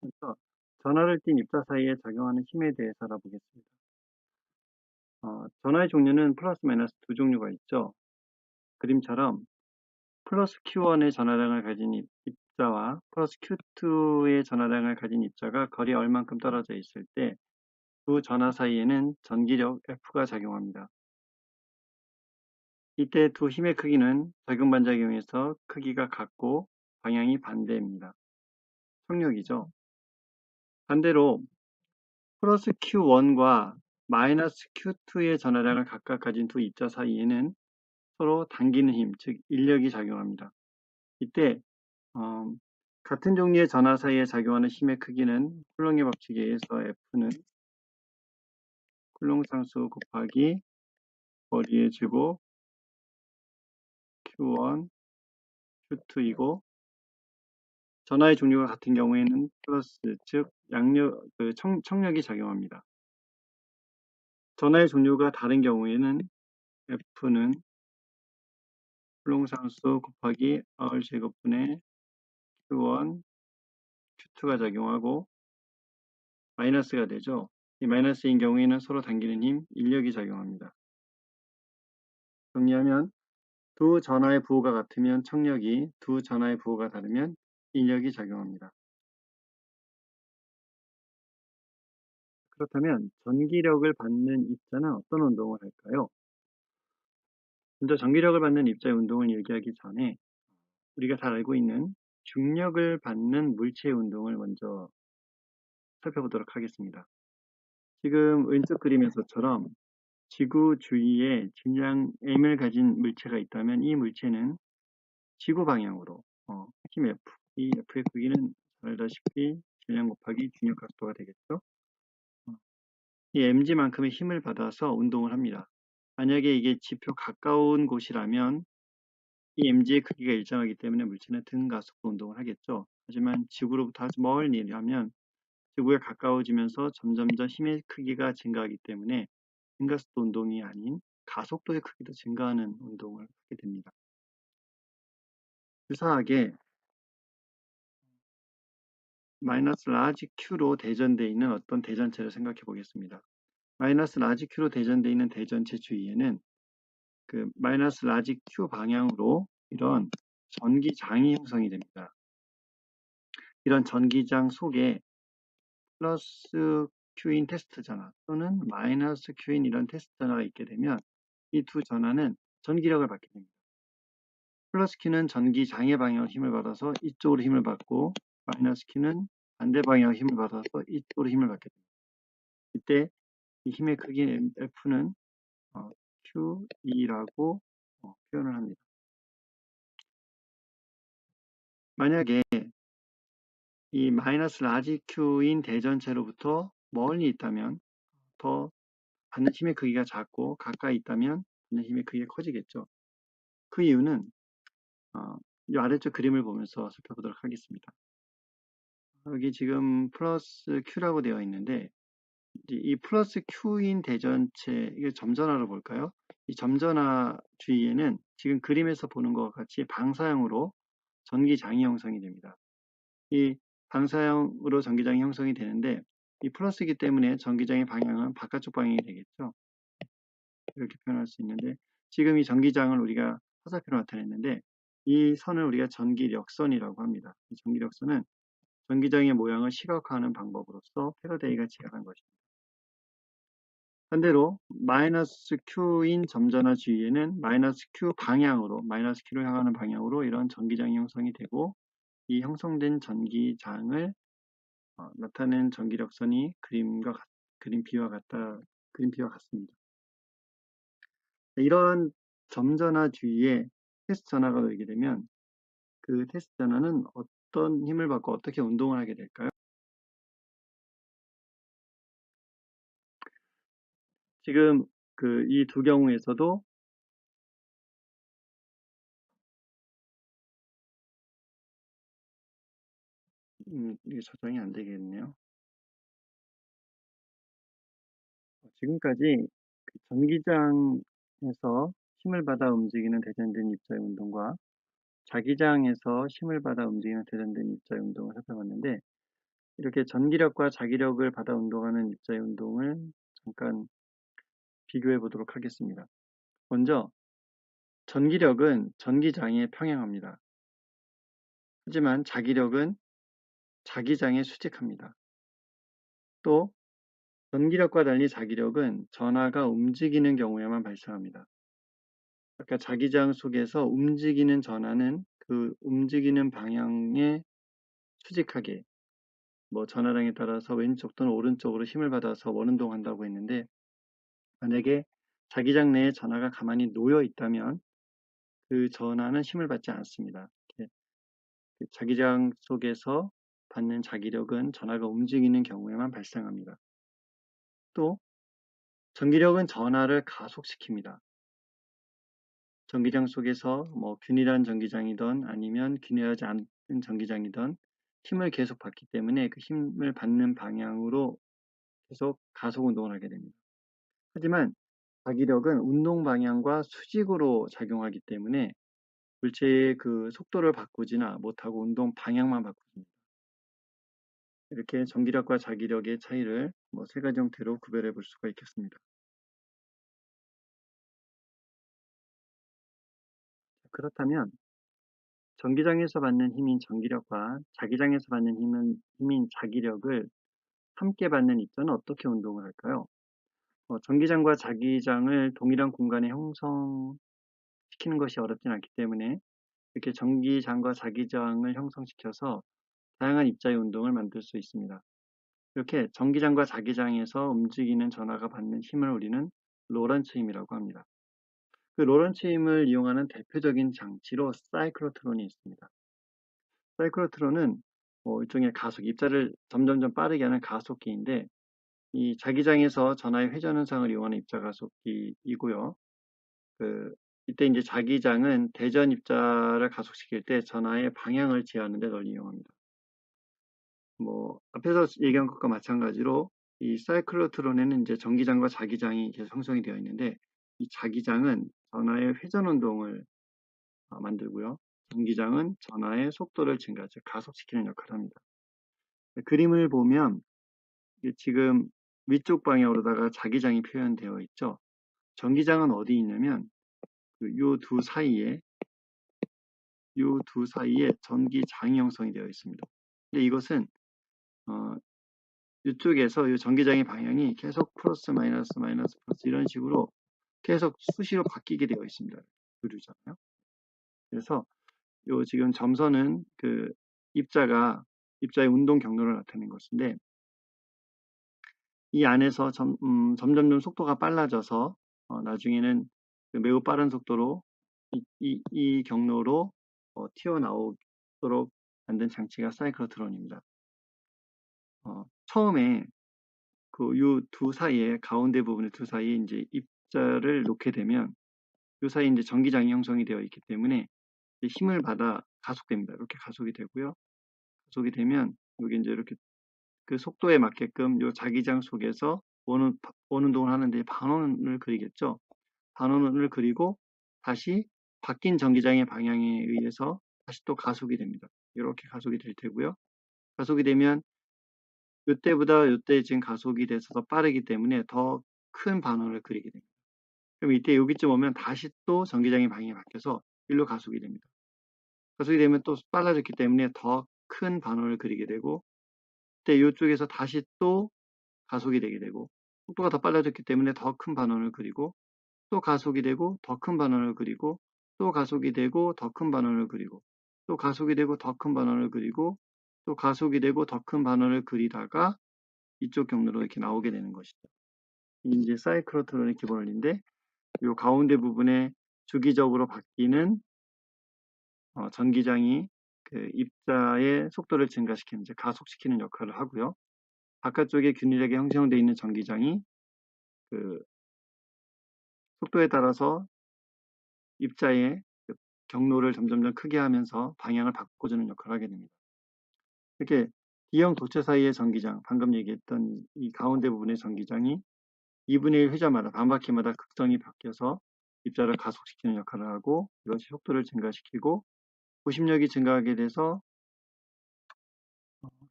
그래서 전하를 띤 입자 사이에 작용하는 힘에 대해서 알아보겠습니다. 전하의 종류는 플러스 마이너스 두 종류가 있죠. 그림처럼 플러스 Q1의 전하량을 가진 입자와 플러스 Q2의 전하량을 가진 입자가 거리 얼만큼 떨어져 있을 때 두 전하 사이에는 전기력 F가 작용합니다. 이때 두 힘의 크기는 작용반작용에서 크기가 같고 방향이 반대입니다. 속력이죠. 반대로 플러스 Q1과 마이너스 Q2의 전하량을 각각 가진 두 입자 사이에는 서로 당기는 힘, 즉 인력이 작용합니다. 이때 같은 종류의 전하 사이에 작용하는 힘의 크기는 쿨롱의 법칙에 의해서 F는 쿨롱 상수 곱하기 거리의 제곱 Q1, Q2이고 전하의 종류가 같은 경우에는 플러스, 즉 청력이 작용합니다. 전하의 종류가 다른 경우에는 F는 쿨롱 상수 곱하기 R 제곱분의 Q1, Q2가 작용하고 마이너스가 되죠. 이 마이너스인 경우에는 서로 당기는 힘, 인력이 작용합니다. 정리하면 두 전하의 부호가 같으면 청력이, 두 전하의 부호가 다르면 인력이 작용합니다. 그렇다면 전기력을 받는 입자는 어떤 운동을 할까요? 먼저 전기력을 받는 입자의 운동을 얘기하기 전에 우리가 잘 알고 있는 중력을 받는 물체의 운동을 먼저 살펴보도록 하겠습니다. 지금 왼쪽 그림에서처럼 지구 주위에 질량 m을 가진 물체가 있다면 이 물체는 지구 방향으로 힘 F, 이 F의 크기는 잘 알다시피 질량 곱하기 중력 각도가 되겠죠. 이 mg만큼의 힘을 받아서 운동을 합니다. 만약에 이게 지표 가까운 곳이라면 이 mg의 크기가 일정하기 때문에 물체는 등가속도 운동을 하겠죠. 하지만 지구로부터 아주 멀리 일하면 지구에 가까워지면서 점점점 힘의 크기가 증가하기 때문에 등가속도 운동이 아닌 가속도의 크기도 증가하는 운동을 하게 됩니다. 유사하게 마이너스 라지 Q로 대전되어 있는 어떤 대전체를 생각해 보겠습니다. 마이너스 라지 Q로 대전되어 있는 대전체 주위에는 그 마이너스 라지 Q 방향으로 이런 전기장이 형성이 됩니다. 이런 전기장 속에 플러스 Q인 테스트 전하 또는 마이너스 Q인 이런 테스트 전하가 있게 되면 이 두 전하는 전기력을 받게 됩니다. 플러스 Q는 전기장의 방향으로 힘을 받아서 이쪽으로 힘을 받고 마이너스 Q는 반대 방향으로 힘을 받아서 이쪽으로 힘을 받게 됩니다. 이때 이 힘의 크기 F는 Q2라고 표현을 합니다. 만약에 이 마이너스 라지 Q인 대전체로부터 멀리 있다면 더 받는 힘의 크기가 작고 가까이 있다면 받는 힘의 크기가 커지겠죠. 그 이유는 이 아래쪽 그림을 보면서 살펴보도록 하겠습니다. 여기 지금 플러스 Q라고 되어 있는데 이 플러스 Q인 대전체, 이게 점전하로 볼까요? 이 점전하 주위에는 지금 그림에서 보는 것과 같이 방사형으로 전기장이 형성이 됩니다. 이 방사형으로 전기장이 형성이 되는데 이 플러스이기 때문에 전기장의 방향은 바깥쪽 방향이 되겠죠. 이렇게 표현할 수 있는데 지금 이 전기장을 우리가 화살표로 나타냈는데 이 선을 우리가 전기력선이라고 합니다. 이 전기력선은 전기장의 모양을 시각화하는 방법으로서 패러데이가 제안한 것입니다. 반대로 마이너스 Q인 점전화 주위에는 마이너스 Q 방향으로, 마이너스 Q를 향하는 방향으로 이런 전기장이 형성이 되고 이 형성된 전기장을 나타낸 전기력선이 그림비와 같습니다. 이런 점전화 주위에 테스트 전하가 놓이게 되면 그 테스트 전하는 어떤 힘을 받고 어떻게 운동을 하게 될까요? 지금 이 두 경우에서도 이게 저장이 안 되겠네요. 지금까지 그 전기장에서 힘을 받아 움직이는 대전된 입자의 운동과 자기장에서 힘을 받아 움직이는 대전된 입자의 운동을 살펴봤는데 이렇게 전기력과 자기력을 받아 운동하는 입자의 운동을 잠깐 비교해 보도록 하겠습니다. 먼저 전기력은 전기장에 평행합니다. 하지만 자기력은 자기장에 수직합니다. 또 전기력과 달리 자기력은 전하가 움직이는 경우에만 발생합니다. 아까 자기장 속에서 움직이는 전하는 그 움직이는 방향에 수직하게 전하량에 따라서 왼쪽 또는 오른쪽으로 힘을 받아서 원운동한다고 했는데, 만약에 자기장 내에 전하가 가만히 놓여 있다면 그 전하는 힘을 받지 않습니다. 자기장 속에서 받는 자기력은 전하가 움직이는 경우에만 발생합니다. 또 전기력은 전하를 가속시킵니다. 전기장 속에서 균일한 전기장이든 아니면 균일하지 않은 전기장이든 힘을 계속 받기 때문에 그 힘을 받는 방향으로 계속 가속 운동을 하게 됩니다. 하지만 자기력은 운동 방향과 수직으로 작용하기 때문에 물체의 그 속도를 바꾸지나 못하고 운동 방향만 바꿉니다. 이렇게 전기력과 자기력의 차이를 세 가지 형태로 구별해 볼 수가 있겠습니다. 그렇다면 전기장에서 받는 힘인 전기력과 자기장에서 받는 힘인 자기력을 함께 받는 입자는 어떻게 운동을 할까요? 전기장과 자기장을 동일한 공간에 형성시키는 것이 어렵진 않기 때문에 이렇게 전기장과 자기장을 형성시켜서 다양한 입자의 운동을 만들 수 있습니다. 이렇게 전기장과 자기장에서 움직이는 전하가 받는 힘을 우리는 로런츠 힘이라고 합니다. 그 로런츠 힘을 이용하는 대표적인 장치로 사이클로트론이 있습니다. 사이클로트론은 일종의 가속, 입자를 점점점 빠르게 하는 가속기인데, 이 자기장에서 전하의 회전 현상을 이용하는 입자 가속기이고요. 이때 이제 자기장은 대전 입자를 가속시킬 때 전하의 방향을 지하하는 데 널리 이용합니다. 앞에서 얘기한 것과 마찬가지로 이 사이클로트론에는 이제 전기장과 자기장이 계속 형성이 되어 있는데, 이 자기장은 전하의 회전 운동을 만들고요. 전기장은 전하의 속도를 증가, 즉 가속시키는 역할을 합니다. 그림을 보면 지금 위쪽 방향으로다가 자기장이 표현되어 있죠. 전기장은 어디 있냐면 이 두 사이에 전기장이 형성이 되어 있습니다. 근데 이것은 이쪽에서 이 전기장의 방향이 계속 플러스 마이너스 마이너스 플러스 이런 식으로 계속 수시로 바뀌게 되어 있습니다. 교류잖아요. 그래서 요 지금 점선은 그 입자의 운동 경로를 나타내는 것인데, 이 안에서 점점점 속도가 빨라져서 나중에는 매우 빠른 속도로 이 경로로 튀어나오도록 만든 장치가 사이클로트론입니다. 처음에 요 두 사이에 가운데 부분의 두 사이에 이제 입자를 놓게 되면 요 사이에 이제 전기장이 형성이 되어 있기 때문에 힘을 받아 가속됩니다. 이렇게 가속이 되고요. 가속이 되면 여기 이제 이렇게 그 속도에 맞게끔 요 자기장 속에서 원운동을 하는데 반원을 그리겠죠. 반원을 그리고 다시 바뀐 전기장의 방향에 의해서 다시 또 가속이 됩니다. 이렇게 가속이 될 테고요. 가속이 되면 이때보다 이때 지금 가속이 돼서 더 빠르기 때문에 더 큰 반원을 그리게 됩니다. 그럼 이때 여기쯤 오면 다시 또 전기장의 방향이 바뀌어서 일로 가속이 됩니다. 가속이 되면 또 빨라졌기 때문에 더 큰 반원을 그리게 되고, 그때 이쪽에서 다시 또 가속이 되게 되고, 속도가 더 빨라졌기 때문에 더 큰 반원을 그리고, 또 가속이 되고 더 큰 반원을 그리고, 또 가속이 되고 더 큰 반원을 그리고, 또 가속이 되고 더 큰 반원을 그리고, 또 가속이 되고 더 큰 반원을 그리다가 이쪽 경로로 이렇게 나오게 되는 것이죠. 이제 사이클로트론의 기본 원리인데, 이 가운데 부분에 주기적으로 바뀌는 전기장이 그 입자의 속도를 증가시키는, 이제 가속시키는 역할을 하고요. 바깥쪽에 균일하게 형성되어 있는 전기장이 그 속도에 따라서 입자의 그 경로를 점점점 크게 하면서 방향을 바꿔주는 역할을 하게 됩니다. 이렇게 D형 도체 사이의 전기장, 방금 얘기했던 이 가운데 부분의 전기장이 2분의 1 회전마다 반바퀴마다 극성이 바뀌어서 입자를 가속시키는 역할을 하고, 이것이 속도를 증가시키고 구심력이 증가하게 돼서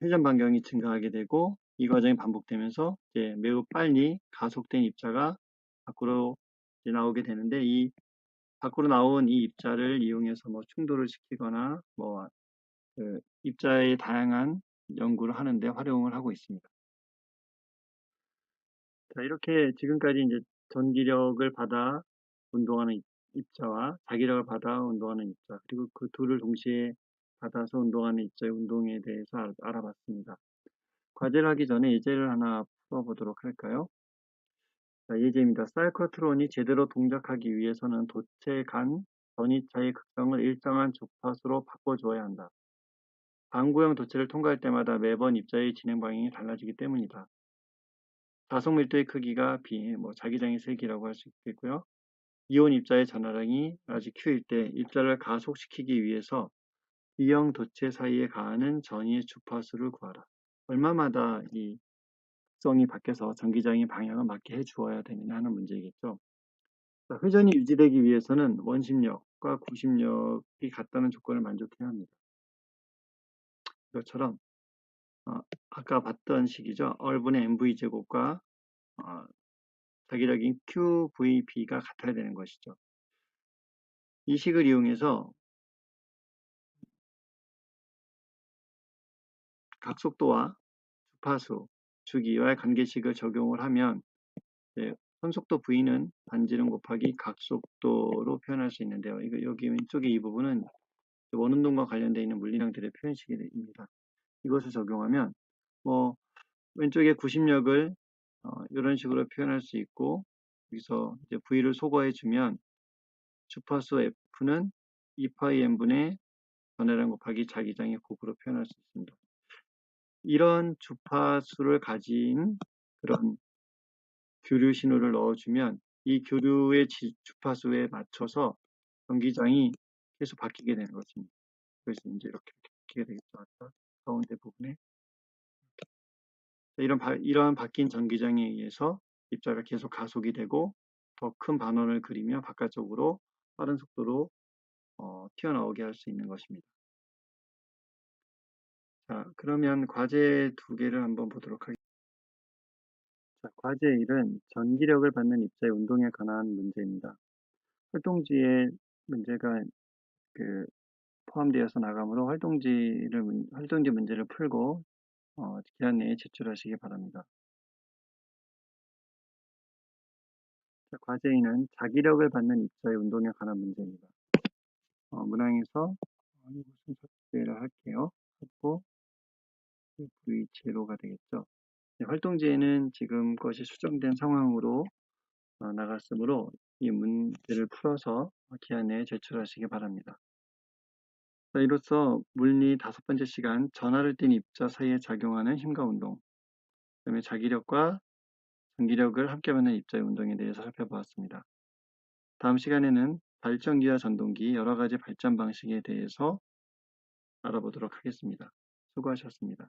회전 반경이 증가하게 되고 이 과정이 반복되면서 이제 매우 빨리 가속된 입자가 밖으로 이제 나오게 되는데 이 밖으로 나온 이 입자를 이용해서 뭐 충돌을 시키거나 뭐 그 입자의 다양한 연구를 하는데 활용을 하고 있습니다. 자, 이렇게 지금까지 이제 전기력을 받아 운동하는 입자와 자기력을 받아 운동하는 입자, 그리고 그 둘을 동시에 받아서 운동하는 입자의 운동에 대해서 알아봤습니다. 과제를 하기 전에 예제를 하나 풀어보도록 할까요? 자, 예제입니다. 사이클트론이 제대로 동작하기 위해서는 도체 간 전이차의 극성을 일정한 주파수로 바꿔주어야 한다. 방구형 도체를 통과할 때마다 매번 입자의 진행 방향이 달라지기 때문이다. 자석 밀도의 크기가 자기장의 세기라고 할 수 있겠고요. 이온 입자의 전하량이 라지 Q일 때 입자를 가속시키기 위해서 B형 도체 사이에 가하는 전이의 주파수를 구하라. 얼마마다 이 특성이 바뀌어서 전기장의 방향을 맞게 해주어야 되느냐 하는 문제이겠죠. 자, 회전이 유지되기 위해서는 원심력과 구심력이 같다는 조건을 만족해야 합니다. 이것처럼 아까 봤던 식이죠. 얼분의 mv제곱과 자기력인 QVB가 같아야 되는 것이죠. 이 식을 이용해서 각속도와 주파수, 주기와의 관계식을 적용을 하면 손속도 V는 반지름 곱하기 각속도로 표현할 수 있는데요. 여기 왼쪽에 이 부분은 원운동과 관련되어 있는 물리량들의 표현식입니다. 이것을 적용하면 왼쪽에 구심력을 이런 식으로 표현할 수 있고 여기서 이제 V를 소거해 주면 주파수 F는 2파이 n분의 전해량 곱하기 자기장의 곱으로 표현할 수 있습니다. 이런 주파수를 가진 그런 교류 신호를 넣어주면 이 교류의 주파수에 맞춰서 전기장이 계속 바뀌게 되는 것입니다. 그래서 이제 이렇게 바뀌게 되겠죠. 가운데 부분에 이런 바뀐 전기장에 의해서 입자가 계속 가속이 되고 더 큰 반원을 그리며 바깥쪽으로 빠른 속도로 튀어나오게 할 수 있는 것입니다. 자, 그러면 과제 두 개를 한번 보도록 하겠습니다. 자, 과제 1은 전기력을 받는 입자의 운동에 관한 문제입니다. 활동지에 문제가 포함되어서 나가므로 활동지 문제를 풀고 기한 내에 제출하시기 바랍니다. 자, 과제 2는 자기력을 받는 입자의 운동에 관한 문제입니다. 문항에서 이것은 삭제를 할게요. 하고 V0가 되겠죠. 네, 활동지에는 지금 것이 수정된 상황으로 나갔으므로 이 문제를 풀어서 기한 내에 제출하시기 바랍니다. 자, 이로써 물리 5번째 시간 전하를 띤 입자 사이에 작용하는 힘과 운동, 그다음에 자기력과 전기력을 함께 받는 입자의 운동에 대해서 살펴보았습니다. 다음 시간에는 발전기와 전동기 여러 가지 발전 방식에 대해서 알아보도록 하겠습니다. 수고하셨습니다.